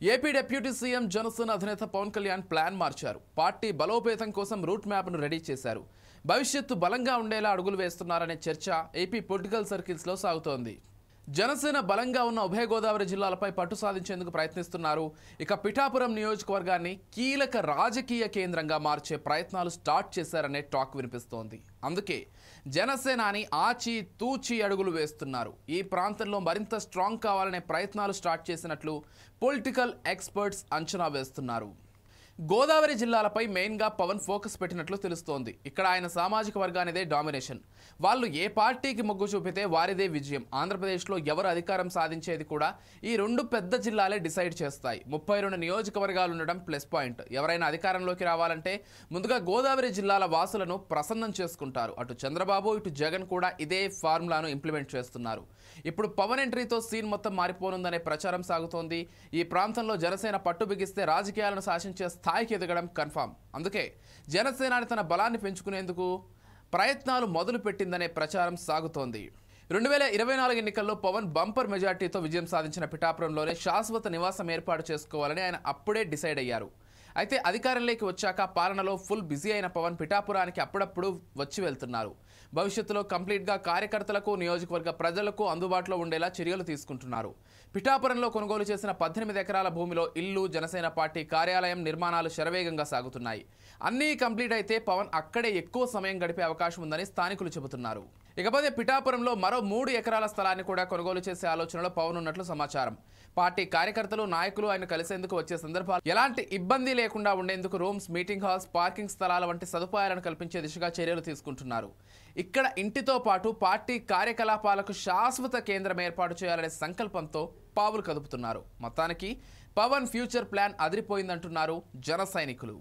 AP deputy CM Janasena అధినేత Pawan Kalyan plan మార్చారు. Party బలోపేతం కోసం రూట్ మ్యాప్ ను రెడీ చేశారు. భవిష్యత్తు బలంగా ఉండేలా అడుగులు వేస్తున్నారనే చర్చ ఏపీ పొలిటికల్ సర్కిల్స్ లో సాగుతోంది. జనసేన బలంగా ఉన్న ఉభయ గోదావరి జిల్లాలపై పట్టు సాధించేందుకు ప్రయత్నిస్తున్నారు. ఇక పిఠాపురం నియోజకవర్గాన్ని కీలక రాజకీయ కేంద్రంగా మార్చే ప్రయత్నాలు స్టార్ట్ చేశారనే టాక్ వినిపిస్తోంది. అందుకే జనసేనాని ఆచి తూచి అడుగులు వేస్తున్నారు. ఈ ప్రాంతంలో మరింత స్ట్రాంగ్ కావాలనే ప్రయత్నాలు స్టార్ట్ చేసినట్లు పొలిటికల్ ఎక్స్పర్ట్స్ అంచనా వేస్తున్నారు. గోదావరి జిల్లాలపై మెయిన్గా పవన్ ఫోకస్ పెట్టినట్లు తెలుస్తోంది. ఇక్కడ ఆయన సామాజిక వర్గానిదే డామినేషన్. వాళ్ళు ఏ పార్టీకి మొగ్గు చూపితే వారిదే విజయం. ఆంధ్రప్రదేశ్లో ఎవరు అధికారం సాధించేది కూడా ఈ రెండు పెద్ద జిల్లాలే డిసైడ్ చేస్తాయి. 32 నియోజకవర్గాలు ఉండడం ప్లస్ పాయింట్. ఎవరైనా అధికారంలోకి రావాలంటే ముందుగా గోదావరి జిల్లాల వాసులను ప్రసన్నం చేసుకుంటారు. అటు చంద్రబాబు ఇటు జగన్ కూడా ఇదే ఫార్ములాను ఇంప్లిమెంట్ చేస్తున్నారు. ఇప్పుడు పవన్ ఎంట్రీతో సీన్ మొత్తం మారిపోనుందనే ప్రచారం సాగుతోంది. ఈ ప్రాంతంలో జనసేన పట్టు బిగిస్తే రాజకీయాలను శాసించే స్థాయికి ఎదగడం కన్ఫామ్. అందుకే జనసేనాని తన బలాన్ని పెంచుకునేందుకు ప్రయత్నాలు మొదలు పెట్టిందనే ప్రచారం సాగుతోంది. 2024 ఎన్నికల్లో పవన్ బంపర్ మెజార్టీతో విజయం సాధించిన పిఠాపురంలోనే శాశ్వత నివాసం ఏర్పాటు చేసుకోవాలని ఆయన అప్పుడే డిసైడ్ అయ్యారు. అయితే అధికారంలోకి వచ్చాక పాలనలో ఫుల్ బిజీ అయిన పవన్ పిఠాపురానికి అప్పుడప్పుడు వచ్చి వెళ్తున్నారు. భవిష్యత్తులో కంప్లీట్గా కార్యకర్తలకు నియోజకవర్గ ప్రజలకు అందుబాటులో ఉండేలా చర్యలు తీసుకుంటున్నారు. పిఠాపురంలో కొనుగోలు చేసిన 18 ఎకరాల భూమిలో ఇల్లు, జనసేన పార్టీ కార్యాలయం నిర్మాణాలు శరవేగంగా సాగుతున్నాయి. అన్నీ కంప్లీట్ అయితే పవన్ అక్కడే ఎక్కువ సమయం గడిపే అవకాశం ఉందని స్థానికులు చెబుతున్నారు. ఇకపోతే పిఠాపురంలో మరో 3 ఎకరాల స్థలాన్ని కూడా కొనుగోలు చేసే ఆలోచనలో పవన్ ఉన్నట్లు సమాచారం. పార్టీ కార్యకర్తలు, నాయకులు ఆయన కలిసేందుకు వచ్చే సందర్భాలు ఎలాంటి ఇబ్బంది లేకుండా ఉండేందుకు రూమ్స్, మీటింగ్ హాల్స్, పార్కింగ్ స్థలాల వంటి సదుపాయాలను కల్పించే దిశగా చర్యలు తీసుకుంటున్నారు. ఇక్కడ ఇంటితో పాటు పార్టీ కార్యకలాపాలకు శాశ్వత కేంద్రం ఏర్పాటు చేయాలనే సంకల్పంతో పావులు కదుపుతున్నారు. మొత్తానికి పవన్ ఫ్యూచర్ ప్లాన్ అదిరిపోయిందంటున్నారు జన సైనికులు.